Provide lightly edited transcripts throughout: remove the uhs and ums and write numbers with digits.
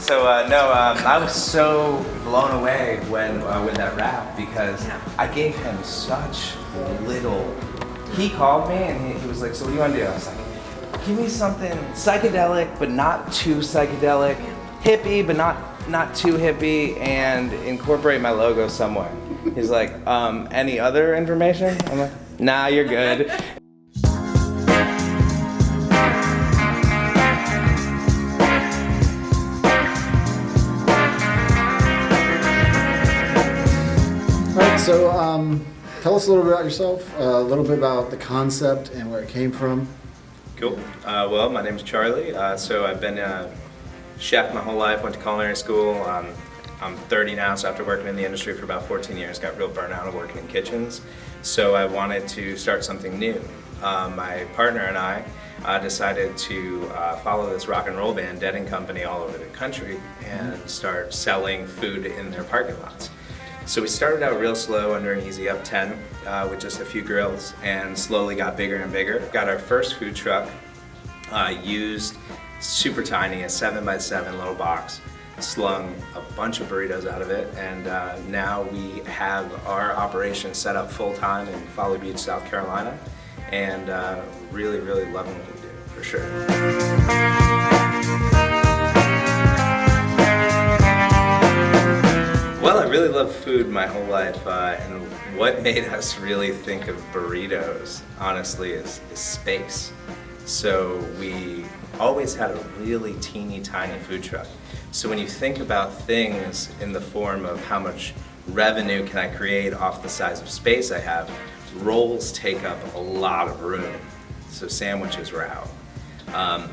I was so blown away when with that rap because I gave him such little. He called me and he was like, "So what do you want to do?" I was like, "Give me something psychedelic, but not too psychedelic, hippie, but not too hippie, and incorporate my logo somewhere." He's like, "Any other information?" I'm like, "Nah, you're good." So tell us a little bit about yourself, a little bit about the concept and where it came from. Cool. Well, my name's Charlie. So I've been a chef my whole life, went to culinary school. I'm 30 now, so after working in the industry for about 14 years, got real burnout of working in kitchens. So I wanted to start something new. My partner and I decided to follow this rock and roll band, Dead & Company, all over the country and start selling food in their parking lots. So we started out real slow under an easy up 10 with just a few grills and slowly got bigger and bigger. Got our first food truck, used super tiny, a 7x7 little box, slung a bunch of burritos out of it, and now we have our operation set up full time in Folly Beach, South Carolina, and really, really loving what we do, for sure. Well, I really love food my whole life, and what made us really think of burritos, honestly, is space. So we always had a really teeny tiny food truck. So when you think about things in the form of how much revenue can I create off the size of space I have, rolls take up a lot of room. So sandwiches were out.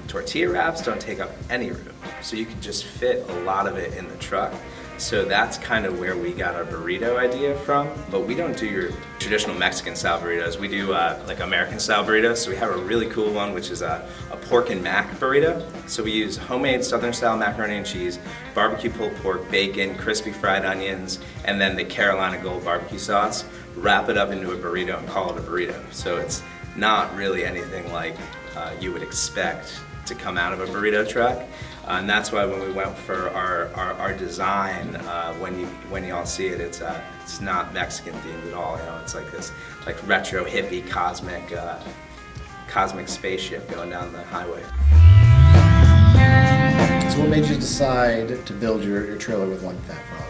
Tortilla wraps don't take up any room. So you can just fit a lot of it in the truck. So that's kind of where we got our burrito idea from. But we don't do your traditional Mexican style burritos. We do like American style burritos. So we have a really cool one, which is a pork and mac burrito. So we use homemade Southern style macaroni and cheese, barbecue pulled pork, bacon, crispy fried onions, and then the Carolina Gold barbecue sauce. Wrap it up into a burrito and call it a burrito. So it's not really anything like you would expect to come out of a burrito truck. And that's why when we went for our design, when y'all see it, it's not Mexican themed at all. You know, it's like this retro hippie cosmic spaceship going down the highway. So what made you decide to build your trailer with one fat frog?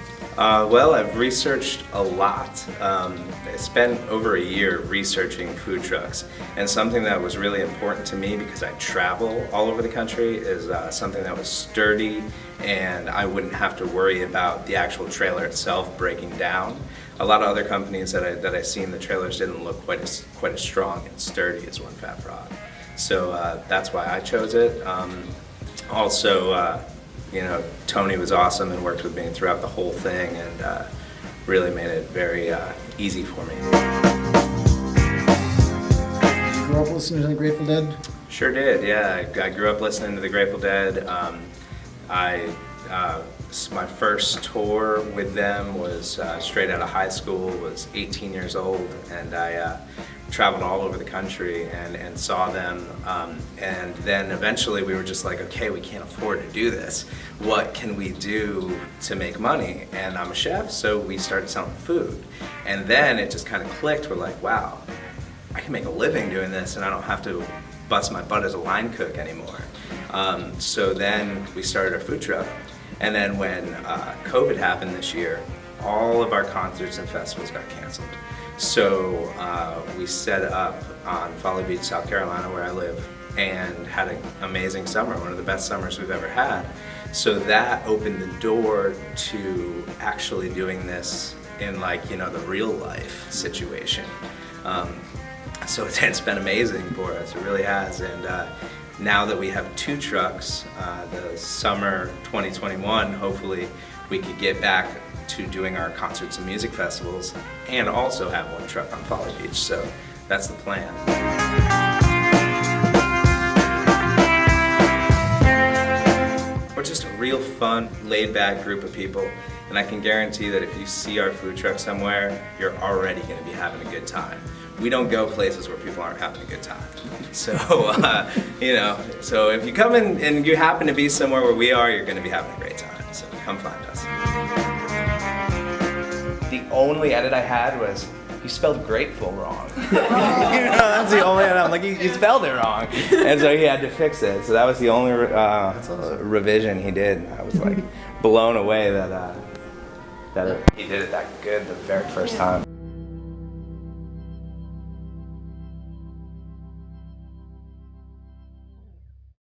Well, I've researched a lot. I spent over a year researching food trucks, and something that was really important to me because I travel all over the country is something that was sturdy and I wouldn't have to worry about the actual trailer itself breaking down. A lot of other companies that I seen, the trailers didn't look quite as strong and sturdy as One Fat Frog. So that's why I chose it. Also, you know, Tony was awesome and worked with me throughout the whole thing and really made it very easy for me. Did you grow up listening to the Grateful Dead? Sure did, yeah. I grew up listening to the Grateful Dead. My first tour with them was straight out of high school, was 18 years old, and I traveled all over the country and saw them. And then eventually we were just like, okay, we can't afford to do this. What can we do to make money? And I'm a chef, so we started selling food. And then it just kind of clicked. We're like, wow, I can make a living doing this and I don't have to bust my butt as a line cook anymore. So then we started our food truck. And then when COVID happened this year, all of our concerts and festivals got canceled. So we set up on Folly Beach, South Carolina, where I live, and had an amazing summer, one of the best summers we've ever had. So that opened the door to actually doing this in, like, you know, the real life situation. So it's been amazing for us, it really has. And now that we have two trucks, the summer 2021, hopefully we could get back to doing our concerts and music festivals and also have one truck on Folly Beach. So that's the plan. We're just a real fun, laid-back group of people, and I can guarantee that if you see our food truck somewhere, you're already going to be having a good time. We don't go places where people aren't having a good time. So, you know, so if you come in and you happen to be somewhere where we are, you're going to be having a great time. time. So come find us. The only edit I had was, you spelled grateful wrong. That's the only edit. I'm like, you spelled it wrong. And so he had to fix it. So that was the only revision he did. I was like blown away that he did it that good the very first time.